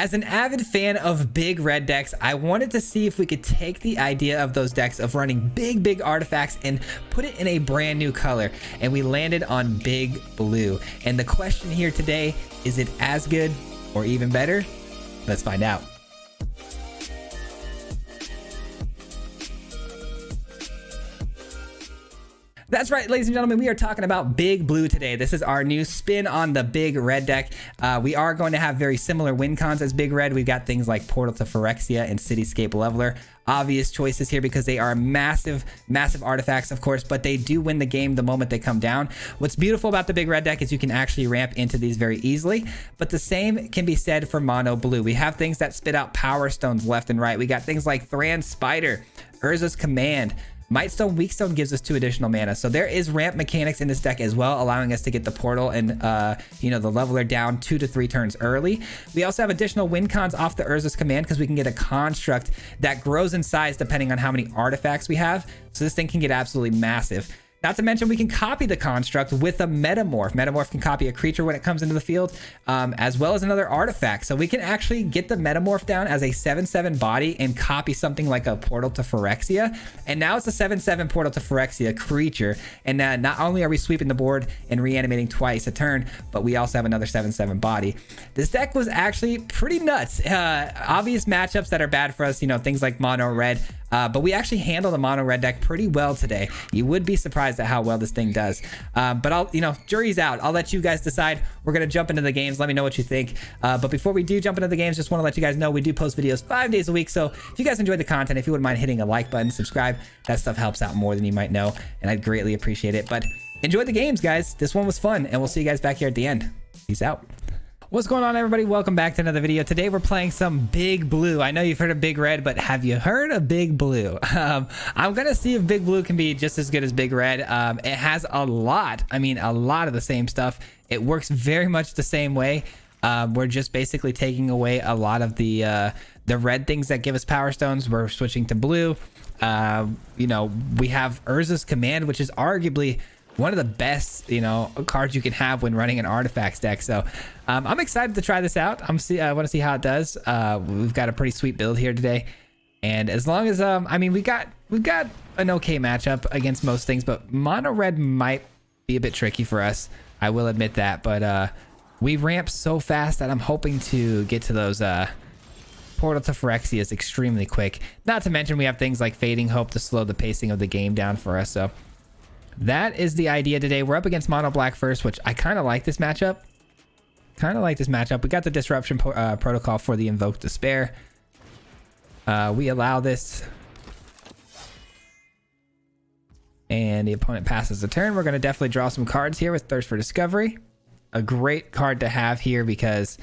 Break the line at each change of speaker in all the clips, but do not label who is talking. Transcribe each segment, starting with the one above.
As an avid fan of big red decks, I wanted to see if we could take the idea of those decks of running big artifacts and put it in a brand new color, and we landed on big blue. And the question here today, is it as good or even better? Let's find out. That's right, ladies and gentlemen, we are talking about Big Blue today. This is our new spin on the Big Red deck. We are going to have very similar win cons as Big Red. We've got things like Portal to Phyrexia and Cityscape Leveler. Obvious choices here because they are massive artifacts, of course, but they do win the game the moment they come down. What's beautiful about the Big Red deck is you can actually ramp into these very easily, but the same can be said for Mono Blue. We have things that spit out Power Stones left and right. We got things like Thran Spider, Urza's Command, Mightstone, Weakstone gives us 2 additional mana. So there is ramp mechanics in this deck as well, allowing us to get the portal and, the leveler down 2 to 3 turns early. We also have additional win cons off the Urza's Command because we can get a construct that grows in size depending on how many artifacts we have. So this thing can get absolutely massive. Not to mention, we can copy the construct with a Metamorph. Metamorph can copy a creature when it comes into the field, as well as another artifact. So we can actually get the Metamorph down as a 7/7 body and copy something like a Portal to Phyrexia. And now it's a 7/7 Portal to Phyrexia creature. And not only are we sweeping the board and reanimating twice a turn, but we also have another 7/7 body. This deck was actually pretty nuts. Obvious matchups that are bad for us, things like Mono Red. But we actually handled the Mono Red deck pretty well today. You would be surprised at how well this thing does. But jury's out. I'll let you guys decide. We're going to jump into the games. Let me know what you think. But before we do jump into the games, just want to let you guys know we do post videos 5 days a week. So if you guys enjoyed the content, if you wouldn't mind hitting a like button, subscribe, that stuff helps out more than you might know. And I'd greatly appreciate it. But enjoy the games, guys. This one was fun. And we'll see you guys back here at the end. Peace out. What's going on, everybody? Welcome back to another video. Today we're playing some Big Blue. I know you've heard of Big Red, but have you heard of Big Blue? I'm gonna see if Big Blue can be just as good as Big Red. It has a lot of the same stuff. It works very much the same way. We're just basically taking away a lot of the red things that give us Power Stones. We're switching to blue. We have Urza's Command, which is arguably one of the best, cards you can have when running an artifacts deck. So I'm excited to try this out. I want to see how it does. We've got a pretty sweet build here today. And as long as, we've got an okay matchup against most things, but Mono Red might be a bit tricky for us. I will admit that, but we ramp so fast that I'm hoping to get to those Portal to Phyrexia is extremely quick. Not to mention we have things like Fading Hope to slow the pacing of the game down for us. So that is the idea today. We're up against Mono Black first, which I kind of like this matchup. We got the Disruption Protocol for the Invoke Despair. We allow this. And the opponent passes the turn. We're going to definitely draw some cards here with Thirst for Discovery. A great card to have here because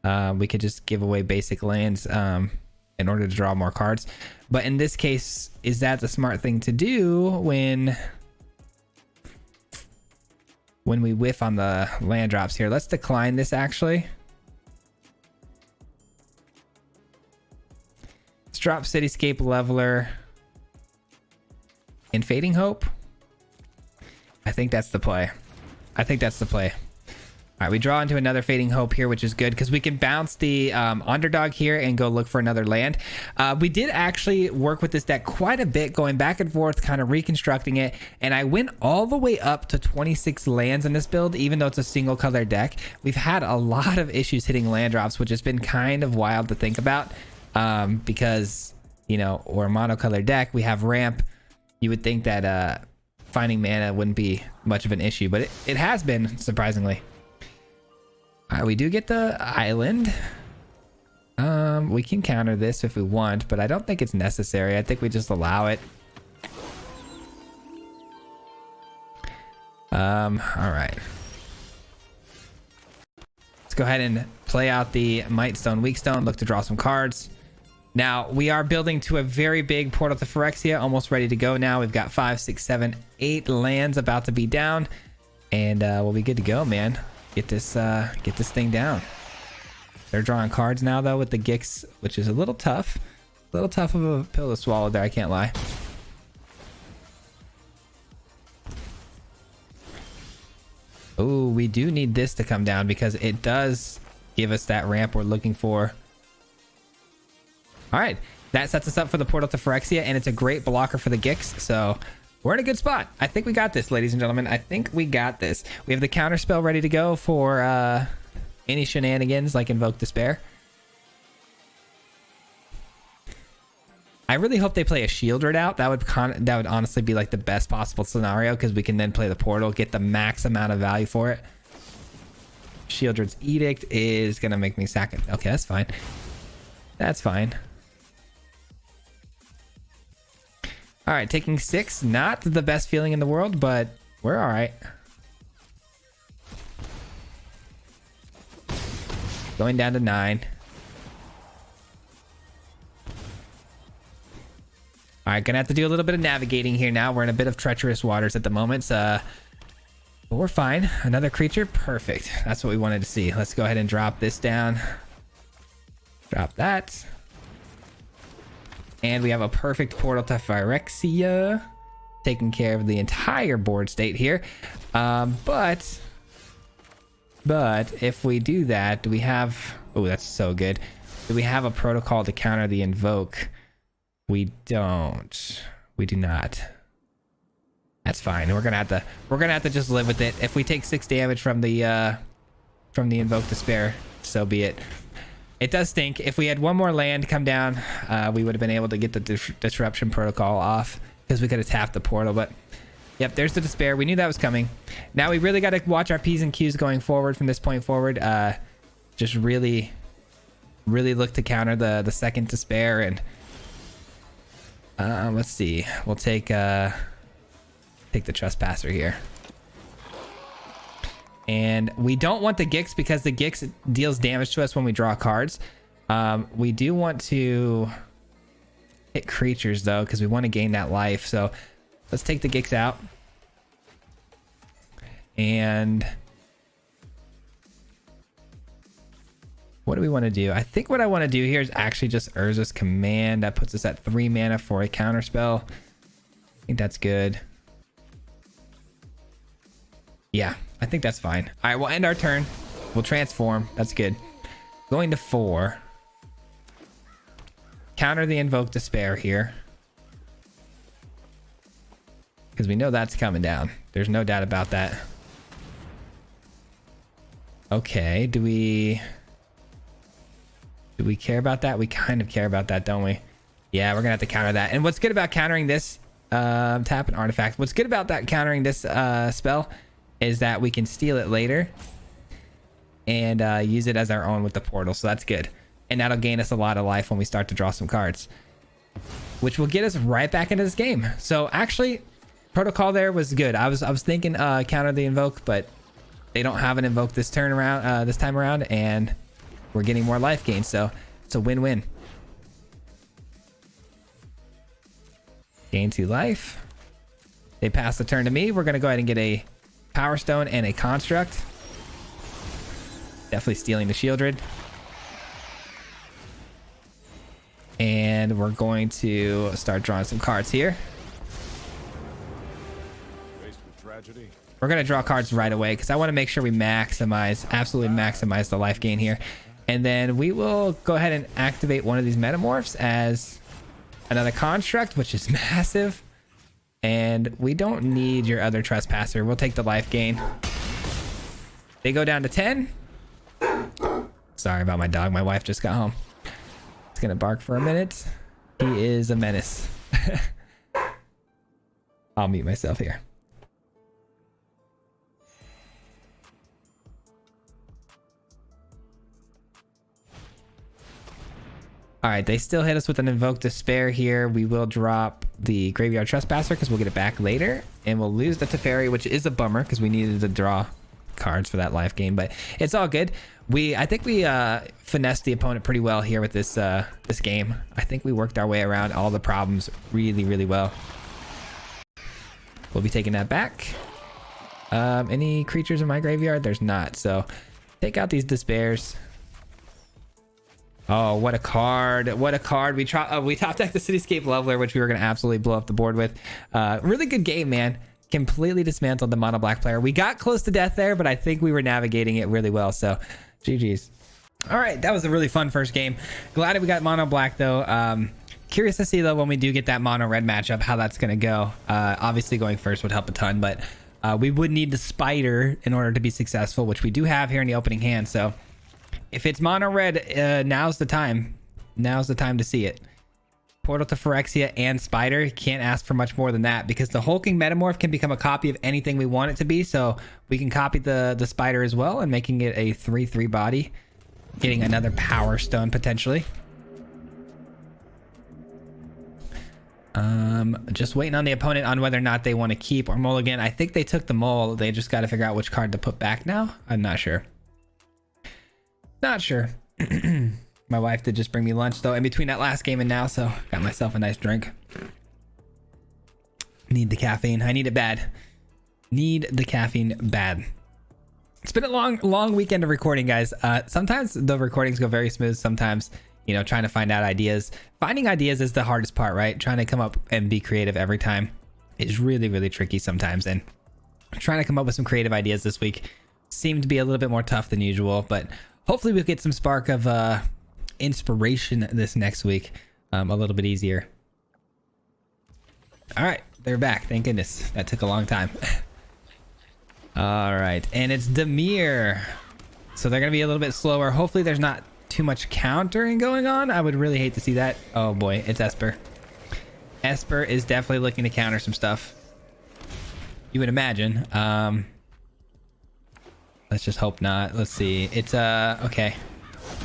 we could just give away basic lands in order to draw more cards. But in this case, is that the smart thing to do when we whiff on the land drops here? Let's decline this actually. Let's drop Cityscape Leveler and Fading Hope. I think that's the play. All right, we draw into another Fading Hope here, which is good because we can bounce the underdog here and go look for another land. We did actually work with this deck quite a bit, going back and forth, kind of reconstructing it. And I went all the way up to 26 lands in this build, even though it's a single color deck. We've had a lot of issues hitting land drops, which has been kind of wild to think about because, we're a monocolor deck. We have ramp. You would think that finding mana wouldn't be much of an issue, but it has been, surprisingly. We do get the island. We can counter this if we want, but I don't think it's necessary. I think we just allow it. All right. Let's go ahead and play out the Mightstone, Weakstone, look to draw some cards. Now, we are building to a very big Portal to Phyrexia, almost ready to go now. We've got 5, 6, 7, 8 lands about to be down, and we'll be good to go, man. Get this thing down. They're drawing cards now though with the Gix, which is a little tough of a pill to swallow there, I can't lie. Oh, we do need this to come down because it does give us that ramp we're looking for All right, that sets us up for the Portal to Phyrexia, and it's a great blocker for the Gix. So we're in a good spot. I think we got this, ladies and gentlemen. I think we got this. We have the counter spell ready to go for any shenanigans like Invoke Despair. I really hope they play a Shieldred out. That would honestly be like the best possible scenario, because we can then play the Portal, get the max amount of value for it. Shieldred's Edict is gonna make me sack it. Okay, that's fine. That's fine. All right, taking 6. Not the best feeling in the world, but we're all right. Going down to 9. All right, gonna have to do a little bit of navigating here now. We're in a bit of treacherous waters at the moment, but we're fine. Another creature, perfect. That's what we wanted to see. Let's go ahead and drop this down. Drop that. And we have a perfect Portal to Phyrexia, taking care of the entire board state here. But if we do that, do we have... Oh, that's so good. Do we have a protocol to counter the Invoke? We don't. We do not. That's fine. We're gonna have to just live with it. If we take 6 damage from the Invoke Despair, so be it. It does stink. If we had one more land come down, we would have been able to get the disruption protocol off, because we could have tapped the portal. But yep, there's the Despair. We knew that was coming. Now we really got to watch our P's and Q's going forward from this point forward. Just really look to counter the second Despair. And let's see. We'll take the Trespasser here. And we don't want the Gix, because the Gix deals damage to us when we draw cards. We do want to hit creatures, though, because we want to gain that life. So let's take the Gix out. And what do we want to do? I think what I want to do here is actually just Urza's Command. That puts us at 3 mana for a counter spell. I think that's good. Yeah, I think that's fine. All right, we'll end our turn. We'll transform. That's good. Going to 4. Counter the Invoke Despair here, because we know that's coming down. There's no doubt about that. Okay, do we care about that? We kind of care about that, don't we? Yeah, we're gonna have to counter that. And what's good about countering this tap an artifact? What's good about that countering this spell is that we can steal it later and use it as our own with the portal. So that's good. And that'll gain us a lot of life when we start to draw some cards, which will get us right back into this game. So actually, protocol there was good. I was thinking counter the Invoke, but they don't have an Invoke this time around, and we're getting more life gain. So it's a win-win. Gain 2 life. They pass the turn to me. We're gonna go ahead and get a Power Stone and a Construct. Definitely stealing the Shieldred. And we're going to start drawing some cards here. We're going to draw cards right away, because I want to make sure we absolutely maximize the life gain here. And then we will go ahead and activate one of these Metamorphs as another Construct, which is massive. And we don't need your other Trespasser. We'll take the life gain. They go down to 10. Sorry about my dog. My wife just got home. It's gonna bark for a minute. He is a menace. I'll mute myself here. All right, they still hit us with an Invoke Despair here. We will drop the Graveyard Trespasser because we'll get it back later. And we'll lose the Teferi, which is a bummer because we needed to draw cards for that life gain. But it's all good. I think we finessed the opponent pretty well here with this this game. I think we worked our way around all the problems really, really well. We'll be taking that back. Any creatures in my graveyard? There's not. So take out these Despairs. Oh, what a card. What a card. We top decked the Cityscape Leveler, which we were going to absolutely blow up the board with. Really good game, man. Completely dismantled the mono black player. We got close to death there, but I think we were navigating it really well. So GG's. All right, that was a really fun first game. Glad we got mono black though. Curious to see though when we do get that mono red matchup how that's gonna go. Obviously going first would help a ton, but we would need the spider in order to be successful, which we do have here in the opening hand. So if it's mono red, now's the time. Now's the time to see it. Portal to Phyrexia and spider, can't ask for much more than that, because the hulking metamorph can become a copy of anything we want it to be. So we can copy the spider as well and making it a 3/3 body. Getting another power stone potentially. Just waiting on the opponent on whether or not they want to keep or mulligan. I think they took the mole. They just got to figure out which card to put back now. I'm not sure. Not sure. My wife did just bring me lunch though in between that last game and now, so got myself a nice drink. Need the caffeine. I need it bad. Need the caffeine bad. It's been a long weekend of recording, guys. Sometimes the recordings go very smooth. Sometimes, you know, trying to find out ideas. Finding ideas is the hardest part, right? Trying to come up and be creative every time is really, really tricky sometimes. And trying to come up with some creative ideas this week seemed to be a little bit more tough than usual. But hopefully we'll get some spark of inspiration this next week. A little bit easier. All right, they're back. Thank goodness. That took a long time. All right, and it's Demir. So they're going to be a little bit slower. Hopefully there's not too much countering going on. I would really hate to see that. Oh boy, it's Esper. Esper is definitely looking to counter some stuff. You would imagine. Let's just hope not. Let's see. It's okay.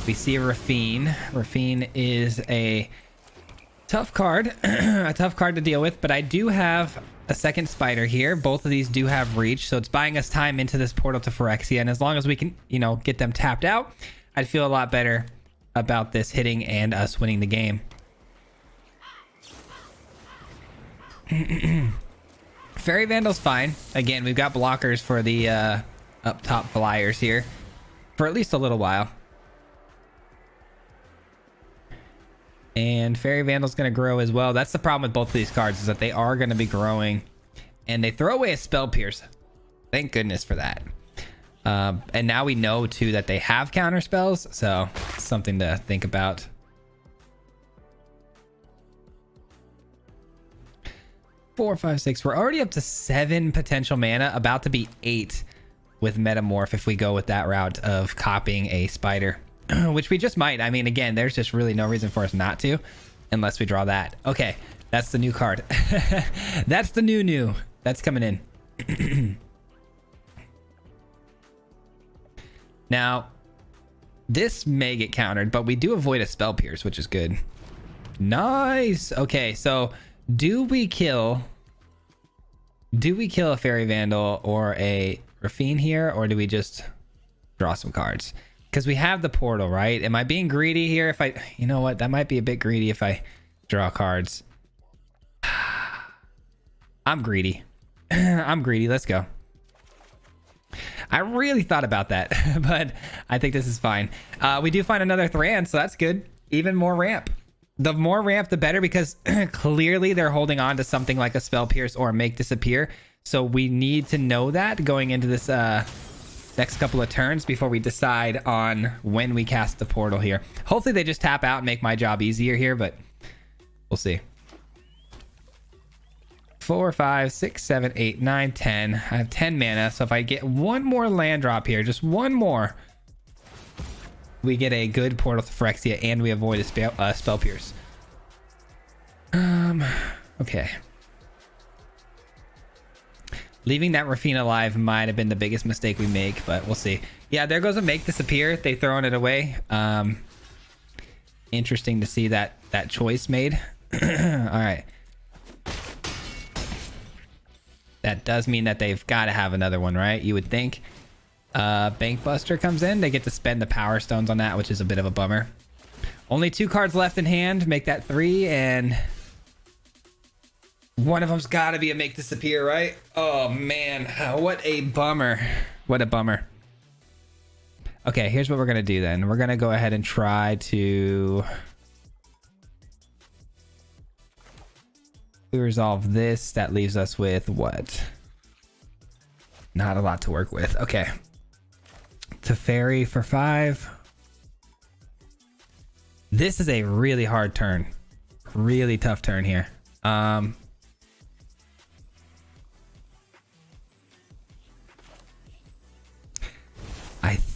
We see a Rafine. Rafine is a tough card. A tough card to deal with, but I do have a second spider here. Both of these do have reach, so it's buying us time into this portal to Phyrexia, and as long as we can, you know, get them tapped out, I'd feel a lot better about this hitting and us winning the game. Fairy Vandal's fine. Again, we've got blockers for the up top flyers here for at least a little while. And Fairy Vandal's going to grow as well. That's the problem with both of these cards, is that they are going to be growing. And they throw away a Spell Pierce. Thank goodness for that. And now we know, too, that they have counter spells. So, something to think about. Four, five, six. We're already up to 7 potential mana. About to be 8 with Metamorph if we go with that route of copying a spider. Which we just might. I mean, again, there's just really no reason for us not to, unless we draw that. Okay, that's the new card. That's the new. That's coming in. Now, this may get countered, but we do avoid a Spell Pierce, which is good. Nice. Okay, so do we kill a Fairy Vandal or a Rafine here, or do we just draw some cards? Because we have the portal, right? Am I being greedy here? If I, you know what? That might be a bit greedy if I draw cards. I'm greedy. I'm greedy. Let's go. I really thought about that, but I think this is fine. We do find another Thran, so that's good. Even more ramp. The more ramp, the better, because clearly they're holding on to something like a Spell Pierce or Make Disappear. So we need to know that going into this next couple of turns before we decide on when we cast the portal here. Hopefully they just tap out and make my job easier here, but we'll see. 4, 5, 6, 7, 8, 9, 10. I have 10 mana, so if I get one more land drop here, just one more, we get a good portal to Phyrexia and we avoid a Spell Pierce. Okay. Leaving that Rafine alive might have been the biggest mistake we make, but we'll see. Yeah, there goes a Make Disappear. They throwing it away. Interesting to see that choice made. All right. That does mean that they've got to have another one, right? You would think. Bank Buster comes in. They get to spend the Power Stones on that, which is a bit of a bummer. Only 2 cards left in hand. Make that 3, and one of them's got to be a Make Disappear, right? Oh, man. What a bummer. What a bummer. Okay, here's what we're going to do then. We're going to go ahead and try to resolve this. That leaves us with what? Not a lot to work with. Okay. Teferi for 5. This is a really hard turn. Really tough turn here. I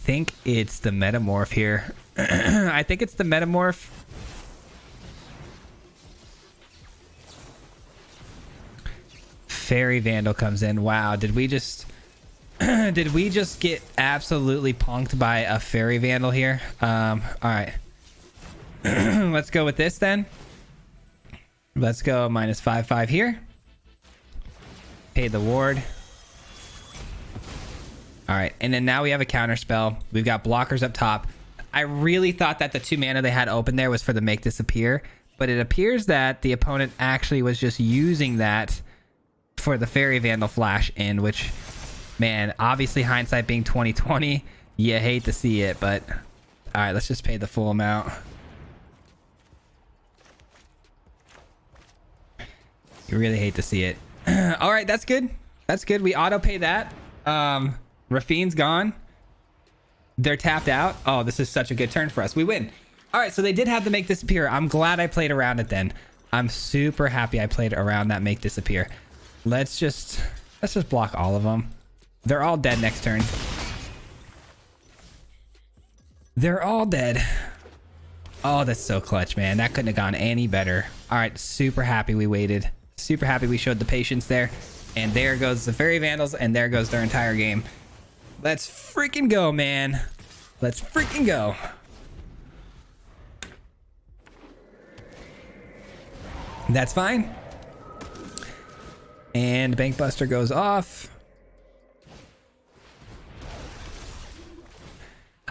think it's the metamorph here. I think it's the metamorph. Fairy Vandal comes in. Wow, did we just did we just get absolutely punked by a Fairy Vandal here? All right. Let's go with this then. Let's go -5/5 here. Pay the ward. All right, and then now we have a counter spell. We've got blockers up top. I really thought that the 2 mana they had open there was for the make disappear, but it appears that the opponent actually was just using that for the Fairy Vandal flash in, which, man, obviously hindsight being 2020, you hate to see it, but all right, let's just pay the full amount. You really hate to see it. All right, that's good. That's good. We auto pay that. Rafine's gone. They're tapped out. Oh, this is such a good turn for us. We win. All right, so they did have the make disappear. I'm glad I played around it then. I'm super happy I played around that make disappear. Let's just block all of them. They're all dead next turn. They're all dead. Oh, that's so clutch, man. That couldn't have gone any better. All right, super happy we waited. Super happy we showed the patience there. And there goes the Fairy Vandals, and there goes their entire game. Let's freaking go, man. Let's freaking go. That's fine. And Bankbuster goes off.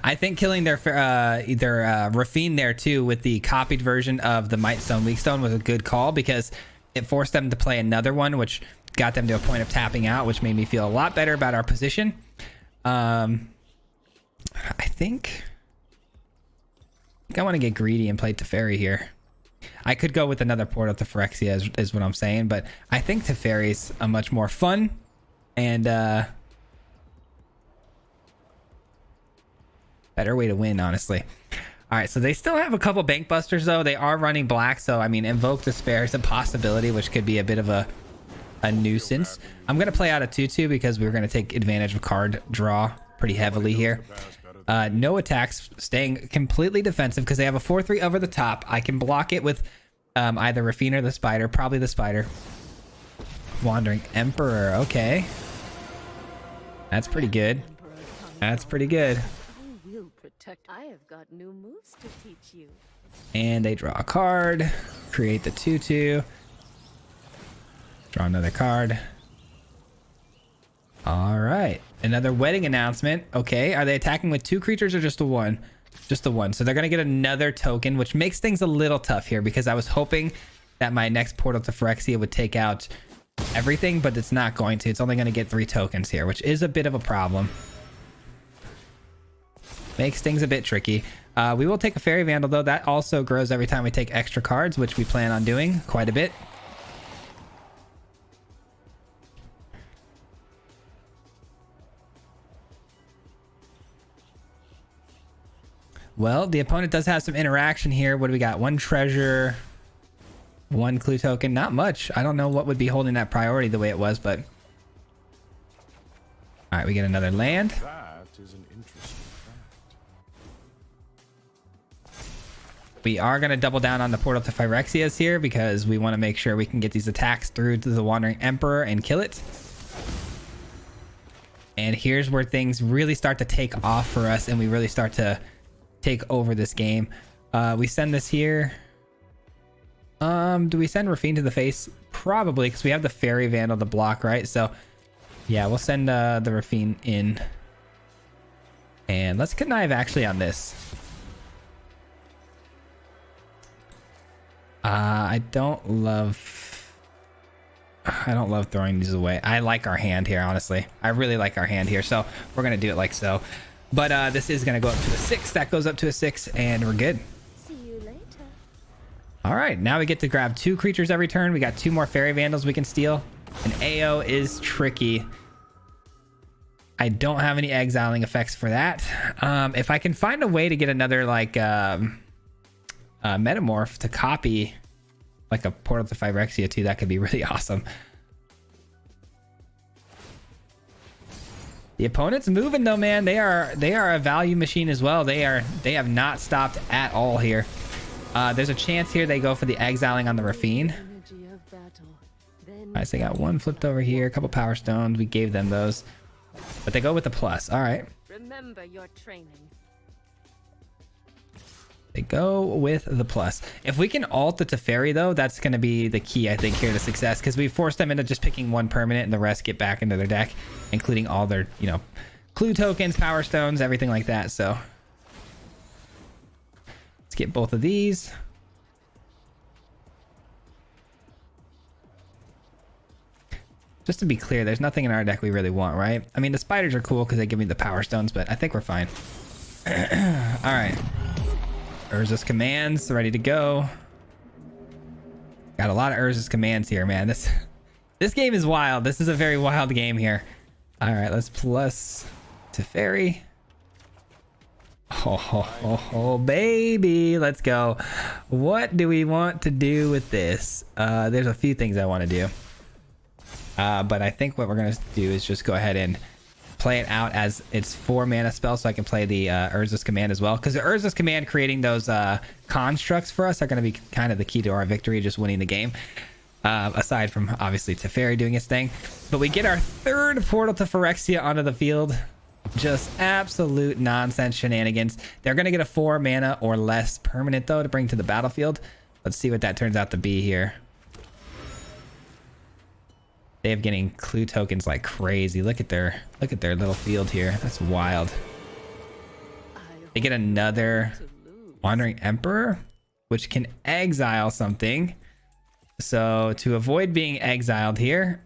I think killing their Rafine there too with the copied version of the Might Stone Weak Stone was a good call, because it forced them to play another one, which got them to a point of tapping out, which made me feel a lot better about our position. I think I want to get greedy and play Teferi here. I could go with another Portal to Phyrexia is what I'm saying, but I think Teferi's a much more fun and better way to win, honestly. All right, so they still have a couple bank busters though. They are running black, so I mean, Invoke Despair is a possibility, which could be a bit of a nuisance. I'm gonna play out a 2/2 because we're gonna take advantage of card draw pretty heavily here. No attacks, staying completely defensive because they have a 4/3 over the top. I can block it with either Rafine or the Spider, probably the Spider. Wandering Emperor, okay. That's pretty good. That's pretty good.
I have got new moves to teach you.
And they draw a card, create the 2/2. Draw another card. All right, another wedding announcement. Okay, are they attacking with 2 creatures or just the one? Just the one. So they're gonna get another token, which makes things a little tough here because I was hoping that my next Portal to Phyrexia would take out everything, but it's not going to. It's only gonna get 3 tokens here, which is a bit of a problem. Makes things a bit tricky. We will take a Fairy Vandal though. That also grows every time we take extra cards, which we plan on doing quite a bit. Well, the opponent does have some interaction here. What do we got? 1 treasure, 1 clue token. Not much. I don't know what would be holding that priority the way it was, but... All right, we get another land.
That is an interesting fact.
We are going to double down on the Portal to Phyrexias here because we want to make sure we can get these attacks through to the Wandering Emperor and kill it. And here's where things really start to take off for us and we really start to take over this game. We send this here. Do we send Rafine to the face? Probably, because we have the Fairy Vandal to block, right? So yeah, we'll send the Rafine in. And let's connive actually on this. I don't love throwing these away. I like our hand here, honestly. I really like our hand here, so we're gonna do it like so. But this is gonna go up to a 6. That goes up to a 6, and we're good.
See you later.
All right, now we get to grab 2 creatures every turn. We got 2 more Fairy Vandals we can steal. And AO is tricky. I don't have any exiling effects for that. If I can find a way to get another like Metamorph to copy like a Portal to Phyrexia too. That could be really awesome. The opponent's moving though, man. They are a value machine as well. They have not stopped at all here. There's a chance here they go for the exiling on the Rafine. Alright, so they got one flipped over here, a couple power stones. We gave them those. But they go with the plus. Alright.
Remember your training.
They go with the plus. If we can ult the Teferi though, that's going to be the key, I think, here to success, because we forced them into just picking one permanent and the rest get back into their deck, including all their, you know, clue tokens, power stones, everything like that. So let's get both of these. Just to be clear, there's nothing in our deck we really want, right? I mean, the spiders are cool because they give me the power stones, but I think we're fine. All right. Urza's commands ready to go. Got a lot of Urza's commands here, man. This game is wild. This is a very wild game here. All right, let's plus Teferi. Oh, baby. Let's go. What do we want to do with this? There's a few things I want to do. But I think what we're going to do is just go ahead and play it out as its 4 mana spell, so I can play the Urza's command as well. Because the Urza's command creating those constructs for us are going to be kind of the key to our victory, just winning the game. Aside from obviously Teferi doing its thing. But we get our 3rd Portal to Phyrexia onto the field. Just absolute nonsense shenanigans. They're going to get a 4 mana or less permanent though to bring to the battlefield. Let's see what that turns out to be here. They have getting clue tokens like crazy. Look at their little field here. That's wild. They get another Wandering Emperor, which can exile something. So to avoid being exiled here,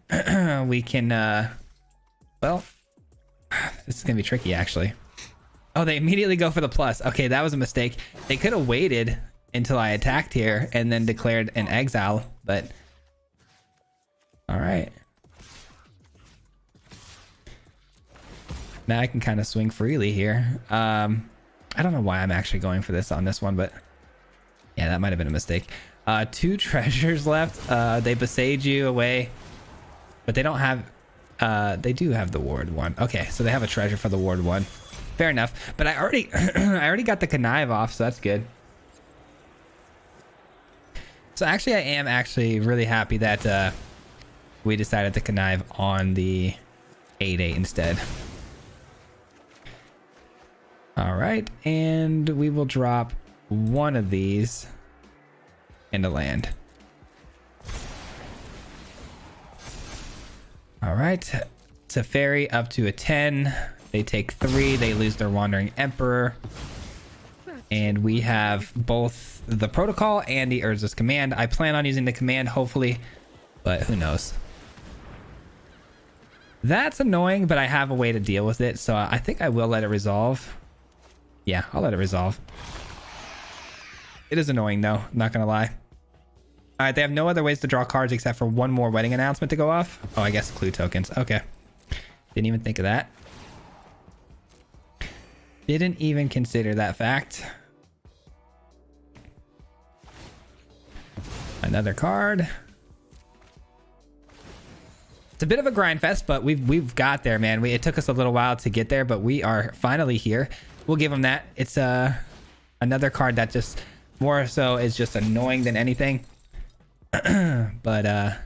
we can well, this is gonna be tricky actually. Oh, they immediately go for the plus. Okay, that was a mistake. They could have waited until I attacked here and then declared an exile, but all right. Now I can kind of swing freely here. I don't know why I'm actually going for this on this one, but yeah, that might have been a mistake. 2 treasures left. They besage you away, but they don't have, they do have the ward 1. Okay, so they have a treasure for the ward 1. Fair enough. But I already, I already got the connive off, so that's good. So actually, I am actually really happy that we decided to connive on the 8/8 instead. All right, and we will drop one of these into land. All right, Teferi up to a 10. They take 3. They lose their Wandering Emperor. And we have both the protocol and the Urza's command. I plan on using the command, hopefully, but who knows. That's annoying, but I have a way to deal with it, so I think I will let it resolve. Yeah, I'll let it resolve. It is annoying, though. I'm not going to lie. All right, they have no other ways to draw cards except for one more wedding announcement to go off. Oh, I guess clue tokens. Okay. Didn't even think of that. Didn't even consider that fact. Another card. It's a bit of a grind fest, but we've got there, man. It took us a little while to get there, but we are finally here. We'll give them that. It's another card that just more so is just annoying than anything. But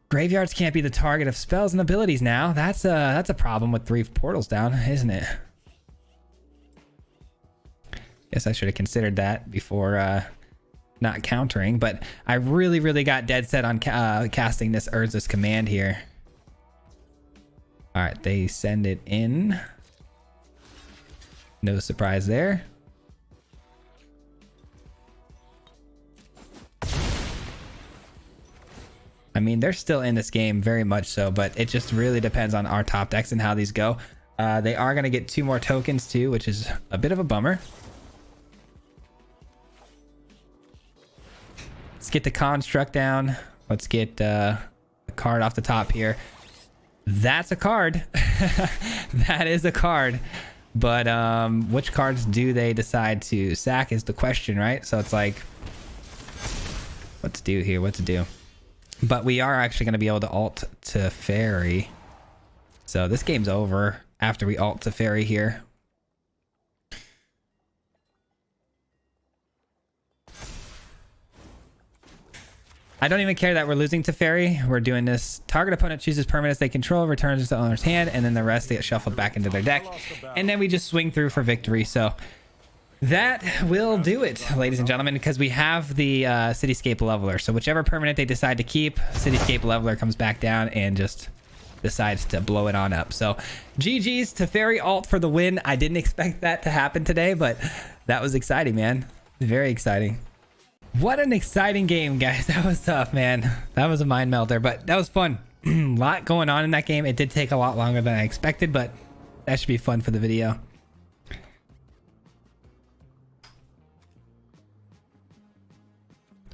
graveyards can't be the target of spells and abilities now. That's a problem with 3 portals down, isn't it? Guess I should have considered that before not countering, but I really got dead set on casting this Urza's command here. All right, they send it in. No surprise there. I mean, they're still in this game very much so, but it just really depends on our top decks and how these go. They are going to get 2 more tokens too, which is a bit of a bummer. Let's get the construct down. Let's get the card off the top here. That's a card. That is a card. But which cards do they decide to sack is the question, right? So it's like, what to do here, what to do. But we are actually going to be able to ult to Fairy. So this game's over after we ult to Fairy here. I don't even care that we're losing to Fairy. We're doing this. Target opponent chooses permanents they control, returns to the owner's hand, and then the rest they get shuffled back into their deck. And then we just swing through for victory. So that will do it, ladies and gentlemen, because we have the Cityscape Leveler. So whichever permanent they decide to keep, Cityscape Leveler comes back down and just decides to blow it on up. So GG's to Fairy ult for the win. I didn't expect that to happen today, but that was exciting, man. Very exciting. What an exciting game, guys. That was tough, man. That was a mind melter, but that was fun. A lot going on in that game. It did take a lot longer than I expected, but that should be fun for the video.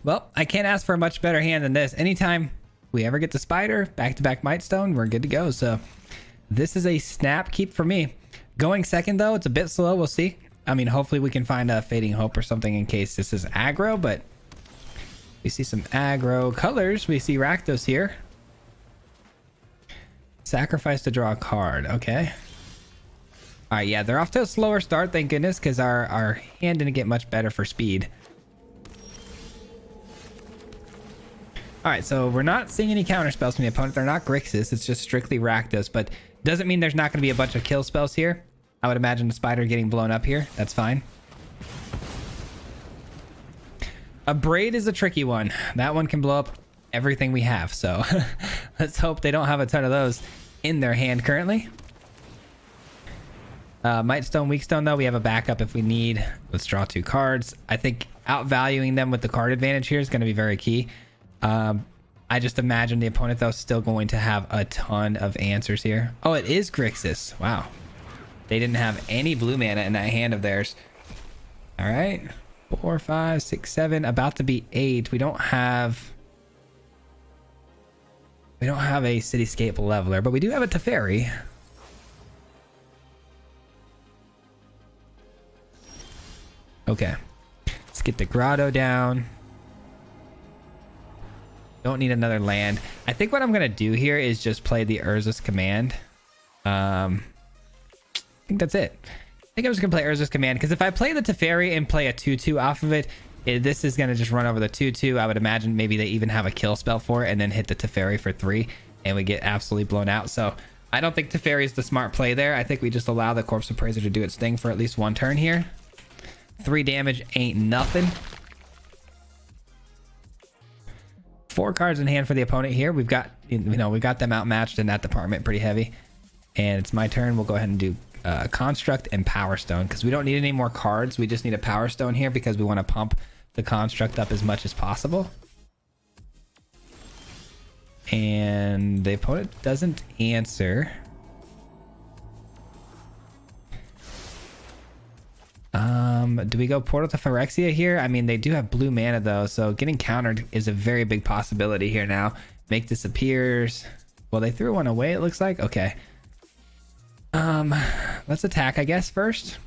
Well, I can't ask for a much better hand than this. Anytime we ever get the Spider, back-to-back Mightstone, we're good to go. So this is a snap keep for me. Going second, though, it's a bit slow. We'll see. I mean, hopefully we can find a Fading Hope or something in case this is aggro, but we see some aggro colors. We see Rakdos here. Sacrifice to draw a card. Okay. All right, yeah, they're off to a slower start, thank goodness, because our hand didn't get much better for speed. All right, so we're not seeing any counter spells from the opponent. They're not Grixis. It's just strictly Rakdos, but doesn't mean there's not going to be a bunch of kill spells here. I would imagine the Spider getting blown up here. That's fine. A Braid is a tricky one. That one can blow up everything we have. So let's hope they don't have a ton of those in their hand currently. Mightstone, Weakstone, though, we have a backup if we need. Let's draw 2 cards. I think outvaluing them with the card advantage here is going to be very key. I just imagine the opponent, though, is still going to have a ton of answers here. Oh, it is Grixis. Wow. They didn't have any blue mana in that hand of theirs. All right. 4, 5, 6, 7. About to be 8. We don't have a Cityscape Leveler, but we do have a Teferi. Okay. Let's get the Grotto down. Don't need another land. I think what I'm going to do here is just play the Urza's Command. I think that's it. I think I'm just going to play Urza's Command, because if I play the Teferi and play a 2/2 off of it, this is going to just run over the 2/2. I would imagine maybe they even have a kill spell for it and then hit the Teferi for 3 and we get absolutely blown out. So I don't think Teferi is the smart play there. I think we just allow the Corpse Appraiser to do its thing for at least 1 turn here. 3 damage ain't nothing. 4 cards in hand for the opponent here. We've got, we got them outmatched in that department pretty heavy. And it's my turn. We'll go ahead and do Construct and Power Stone, because we don't need any more cards. We just need a Power Stone here because we want to pump the Construct up as much as possible. And the opponent doesn't answer. Do we go Portal to Phyrexia here? I mean, they do have blue mana though, so getting countered is a very big possibility here now. Make disappears. Well, they threw one away, it looks like. Okay. Let's attack, I guess, first.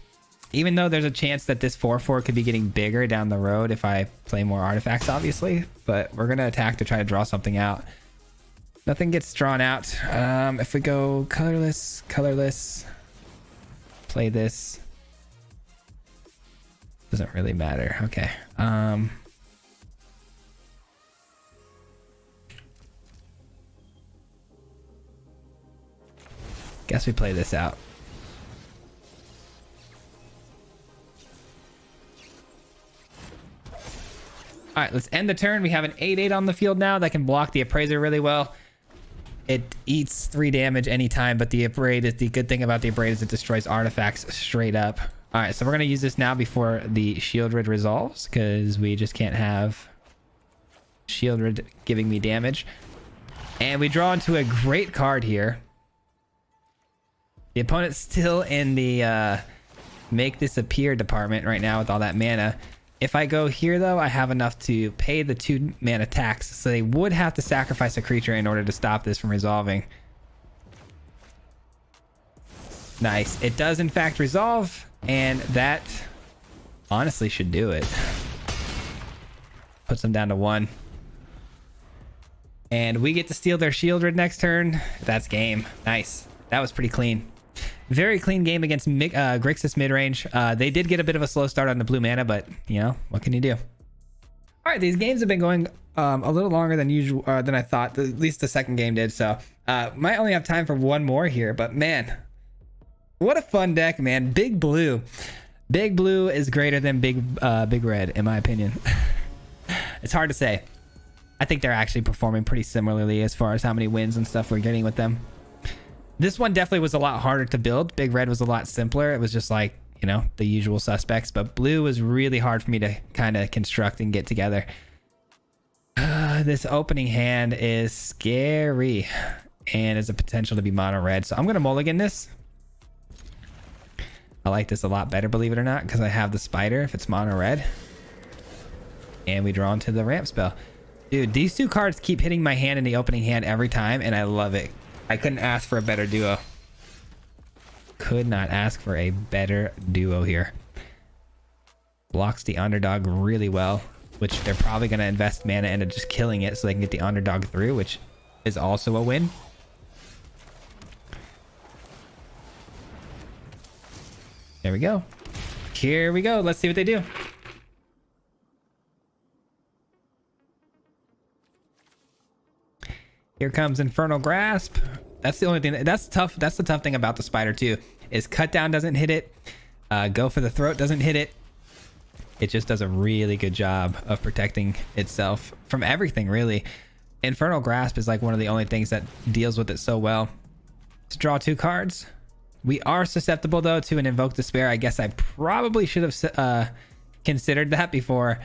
Even though there's a chance that this 4/4 could be getting bigger down the road if I play more artifacts, obviously. But we're gonna attack to try to draw something out. Nothing gets drawn out. If we go colorless, play this. Doesn't really matter. Okay. Guess we play this out. All right, let's end the turn. We have an 8/8 on the field now that can block the Appraiser really well. It eats 3 damage anytime, but the good thing about the Abrade is it destroys artifacts straight up. All right, so we're gonna use this now before the Shieldred resolves, because we just can't have Shieldred giving me damage. And we draw into a great card here. The opponent's still in the make disappear department right now with all that mana. If I go here, though, I have enough to pay the 2 mana tax, so they would have to sacrifice a creature in order to stop this from resolving. Nice. It does in fact resolve, and that honestly should do it. Puts them down to 1. And we get to steal their Shieldred next turn. That's game. Nice. That was pretty clean. Very clean game against Grixis mid-range. They did get a bit of a slow start on the blue mana, but, you know, what can you do? All right, these games have been going a little longer than usual, than I thought. At least the second game did, so might only have time for one more here, but man, what a fun deck, man. Big blue. Big blue is greater than big red, in my opinion. It's hard to say. I think they're actually performing pretty similarly as far as how many wins and stuff we're getting with them. This one definitely was a lot harder to build. Big red was a lot simpler. It was just like, you know, the usual suspects, but blue was really hard for me to kind of construct and get together. This opening hand is scary and has a potential to be mono red, so I'm gonna mulligan this. I like this a lot better, believe it or not, because I have the spider if it's mono red, and we draw into the ramp spell. Dude, these two cards keep hitting my hand in the opening hand every time, and I love it. I couldn't ask for a better duo. Could not ask for a better duo here. Blocks the underdog really well, which they're probably going to invest mana into just killing it so they can get the underdog through, which is also a win. There we go. Here we go. Let's see what they do. Here comes Infernal Grasp. That's the only thing that's tough. That's the tough thing about the spider too, is cut down doesn't hit it. Go for the throat doesn't hit it. It just does a really good job of protecting itself from everything, really. Infernal Grasp is like one of the only things that deals with it so well. Let's draw 2 cards. We are susceptible though to an Invoke Despair. I guess I probably should have considered that before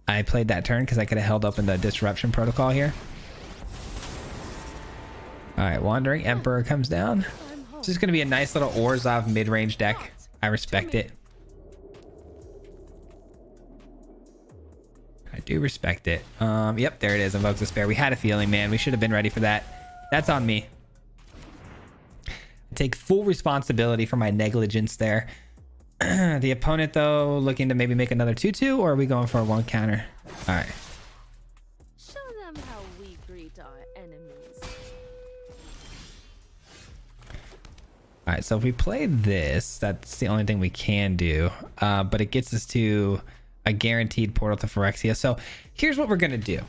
I played that turn, because I could have held open the Disruption Protocol here. All right, Wandering Emperor comes down. This is going to be a nice little Orzhov mid-range deck. I respect it. I do respect it. Yep, there it is. Invoke Despair. We had a feeling, man. We should have been ready for that. That's on me. I take full responsibility for my negligence there. The opponent, though, looking to maybe make another 2/2, or are we going for a 1 counter? All right.
Show them how we greet our enemies.
All right, so if we play this, that's the only thing we can do. But it gets us to a guaranteed portal to Phyrexia. So here's what we're going to do.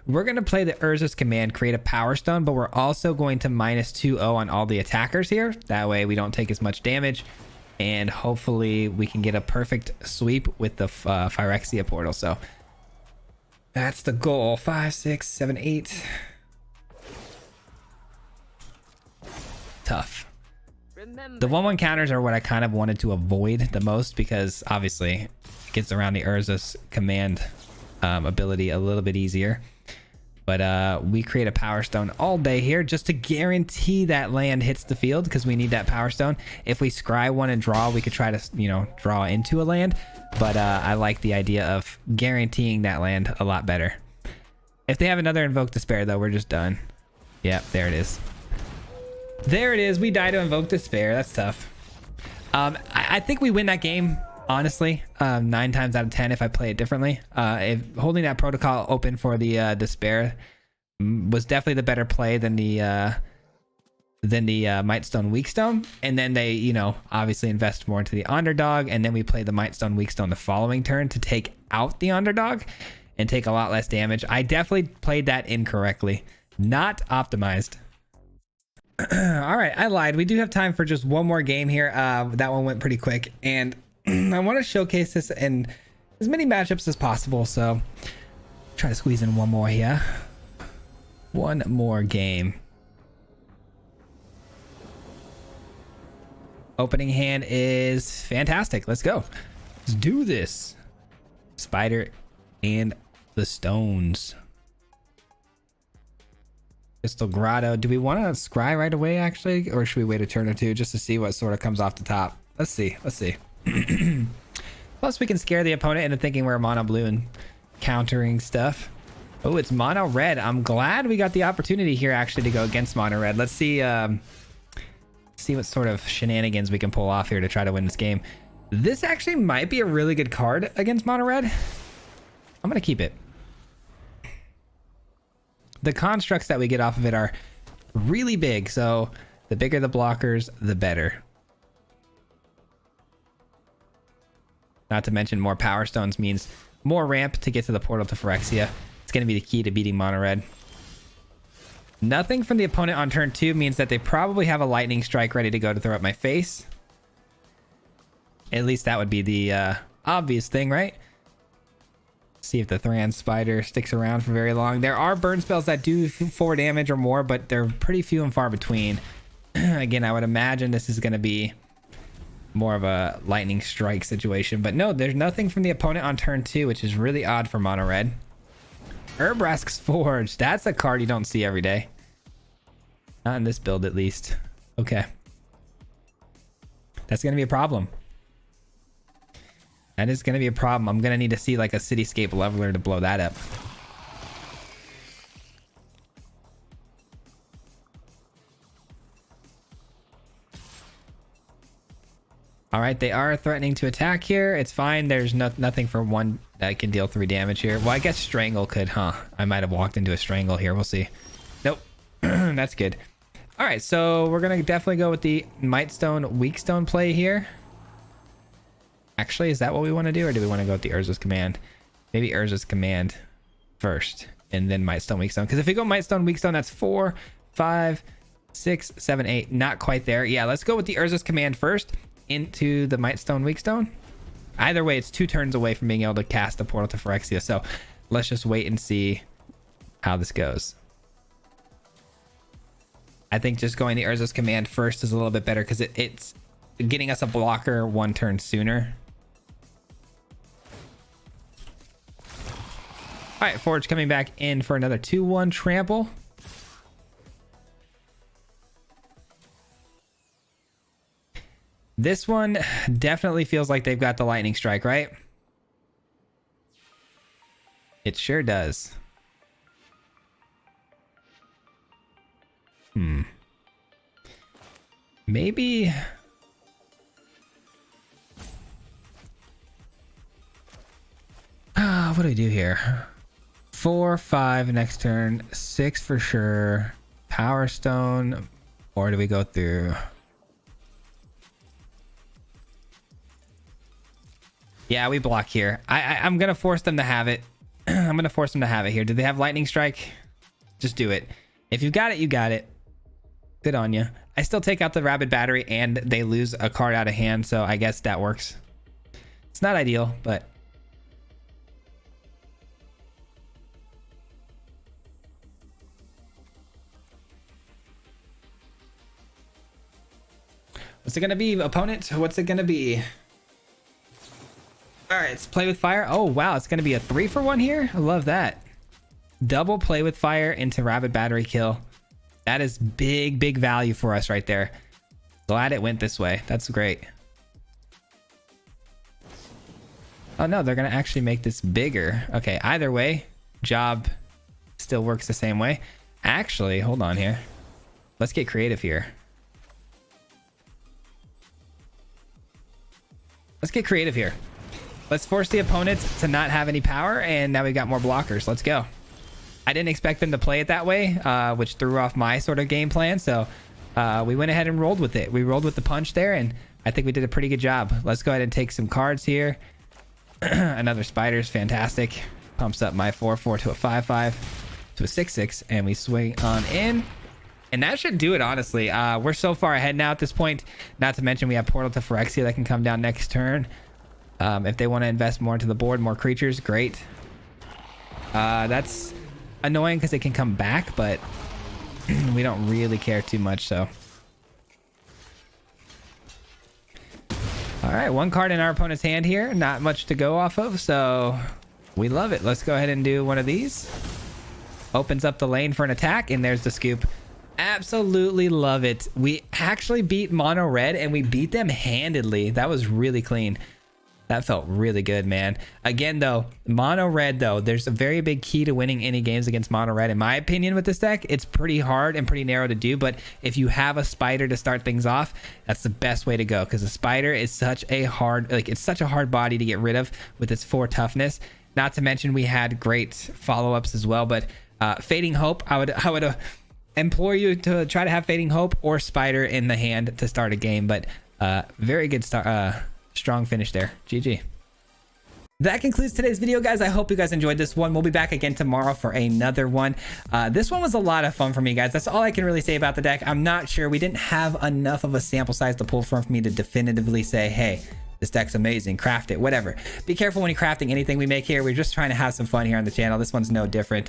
We're going to play the Urza's Command, create a Power Stone, but we're also going to -2/0 on all the attackers here. That way we don't take as much damage, and hopefully we can get a perfect sweep with the Phyrexia portal. So that's the goal. 5, 6, 7, 8. Tough. The 1/1 counters are what I kind of wanted to avoid the most, because obviously it gets around the Urza's Command ability a little bit easier. But we create a Power Stone all day here just to guarantee that land hits the field, because we need that Power Stone. If we scry one and draw, we could try to, you know, draw into a land. But I like the idea of guaranteeing that land a lot better. If they have another Invoke Despair, though, we're just done. Yep, there it is. There it is. We die to Invoke Despair. That's tough. I think we win that game, honestly, 9 times out of 10 if I play it differently. If holding that protocol open for the Despair was definitely the better play than the Mightstone Weakstone. And then they, you know, obviously invest more into the underdog, and then we play the Mightstone Weakstone the following turn to take out the underdog and take a lot less damage. I definitely played that incorrectly. Not optimized. All right, I lied. We do have time for just one more game here. That one went pretty quick, and I want to showcase this in as many matchups as possible, so try to squeeze in one more here. One more game. Opening hand is fantastic. Let's go. Let's do this. Spider and the stones. Crystal Grotto. Do we want to scry right away, actually? Or should we wait a turn or two just to see what sort of comes off the top? Let's see. Let's see. Plus, we can scare the opponent into thinking we're mono blue and countering stuff. Oh, it's mono red. I'm glad we got the opportunity here, actually, to go against mono red. Let's see See what sort of shenanigans we can pull off here to try to win this game. This actually might be a really good card against mono red. I'm going to keep it. The constructs that we get off of it are really big, so the bigger the blockers, the better. Not to mention more power stones means more ramp to get to the portal to Phyrexia. It's going to be the key to beating mono red. Nothing from the opponent on turn 2 means that they probably have a lightning strike ready to go to throw at my face. At least that would be the obvious thing, right? See if the Thran Spider sticks around for very long. There are burn spells that do 4 damage or more, but they're pretty few and far between. Again, I would imagine this is going to be more of a lightning strike situation. But no, there's nothing from the opponent on turn 2, which is really odd for mono red. Urbrask's Forge. That's a card you don't see every day. Not in this build, at least. Okay. That's going to be a problem. That is going to be a problem. I'm going to need to see like a Cityscape Leveler to blow that up. All right, they are threatening to attack here. It's fine. There's nothing for one that can deal 3 damage here. Well, I guess Strangle could, huh? I might have walked into a Strangle here. We'll see. Nope. That's good. All right, so we're going to definitely go with the Mightstone, Weakstone play here. Actually, is that what we want to do, or do we want to go with the Urza's Command? Maybe Urza's Command first, and then Mightstone, Weakstone. Because if we go Mightstone, Weakstone, that's 4, 5, 6, 7, 8. Not quite there. Yeah, let's go with the Urza's Command first into the Mightstone, Weakstone. Either way, it's 2 turns away from being able to cast the portal to Phyrexia. So let's just wait and see how this goes. I think just going the Urza's Command first is a little bit better because it's getting us a blocker 1 turn sooner. All right, Forge coming back in for another 2-1 trample. This one definitely feels like they've got the lightning strike, right? It sure does. Maybe... what do we do here? 4, 5 next turn, 6 for sure. Power Stone, or do we go through? Yeah, we block here. I'm gonna force them to have it. I'm gonna force them to have it here. Do they have lightning strike? Just do it. If you've got it, you got it. Good on you. I still take out the Rabid Battery and they lose a card out of hand, so I guess that works. It's not ideal, but what's it gonna be, opponent? What's it gonna be? All right, let's play with fire. Oh wow, it's gonna be a 3-for-1 here. I love that. Double play with fire into Rabid Battery kill. That is big value for us right there. Glad it went this way. That's great. Oh no, they're gonna actually make this bigger. Okay, either way, job still works the same way. Actually, hold on here. Let's get creative here. Let's get creative here. Let's force the opponent to not have any power, and now we got more blockers. Let's go. I didn't expect them to play it that way, which threw off my sort of game plan. So we went ahead and rolled with it. We rolled with the punch there, and I think we did a pretty good job. Let's go ahead and take some cards here. Another Spider's fantastic. Pumps up my 4-4 to a 5-5 to a 6-6, and we swing on in. And that should do it, honestly. We're so far ahead now at this point. Not to mention we have Portal to Phyrexia that can come down next turn. If they want to invest more into the board, more creatures, great. That's annoying because it can come back, but we don't really care too much, so. All right, 1 card in our opponent's hand here. Not much to go off of, so we love it. Let's go ahead and do one of these. Opens up the lane for an attack, and there's the scoop. Absolutely love it. We actually beat mono red, and we beat them handedly. That was really clean. That felt really good, man. Again, though, mono red, though, there's a very big key to winning any games against mono red. In my opinion, with this deck, it's pretty hard and pretty narrow to do. But if you have a spider to start things off, that's the best way to go, because the spider is such a hard, it's such a hard body to get rid of with its 4 toughness. Not to mention we had great follow-ups as well. But Fading Hope, I would implore you to try to have Fading Hope or Spider in the hand to start a game. But very good start. Strong finish there. GG. That concludes today's video, guys. I hope you guys enjoyed this one. We'll be back again tomorrow for another one. This one was a lot of fun for me, guys. That's all I can really say about the deck. I'm not sure. We didn't have enough of a sample size to pull from for me to definitively say, hey, this deck's amazing, craft it, whatever. Be careful when you're crafting anything we make here. We're just trying to have some fun here on the channel. This one's no different.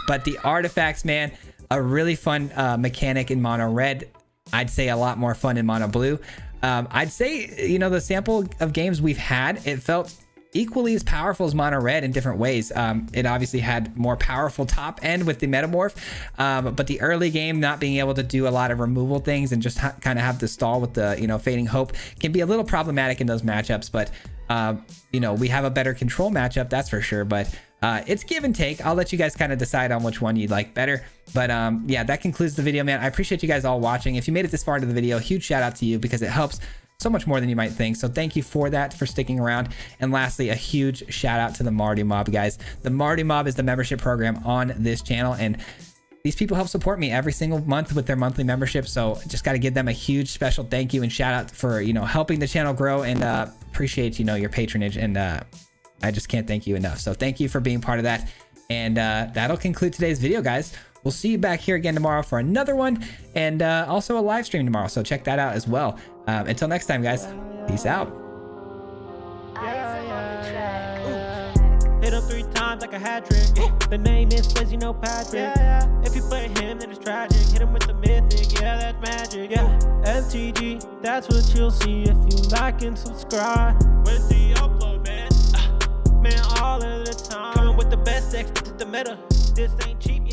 But the artifacts, man, a really fun mechanic in mono red. I'd say a lot more fun in mono blue. I'd say, you know, the sample of games we've had, it felt equally as powerful as mono red in different ways. It obviously had more powerful top end with the metamorph, but the early game not being able to do a lot of removal things and just kind of have to stall with the, you know, Fading Hope can be a little problematic in those matchups. But you know, we have a better control matchup, that's for sure. But it's give and take. I'll let you guys kind of decide on which one you'd like better. But yeah, that concludes the video, man. I appreciate you guys all watching. If you made it this far into the video, huge shout out to you, because it helps so much more than you might think. So thank you for that, for sticking around. And lastly, a huge shout out to the Marty Mob, guys. The Marty Mob is the membership program on this channel, and these people help support me every single month with their monthly membership. So just got to give them a huge special thank you and shout out for, you know, helping the channel grow, and appreciate, you know, your patronage. And I just can't thank you enough. So thank you for being part of that. And that'll conclude today's video, guys. We'll see you back here again tomorrow for another one, and also a live stream tomorrow. So check that out as well. Until next time, guys. Peace out.
Hit him 3 times like a hat trick. The name is Swayze, no Patrick. If you play him, then it's tragic. Hit him with the mythic, yeah, that's magic. Yeah, MTG, that's what you'll see if you like and subscribe. Where's the upload, man? Man, all of the time. Coming with the best decks, this is the meta. This ain't cheap.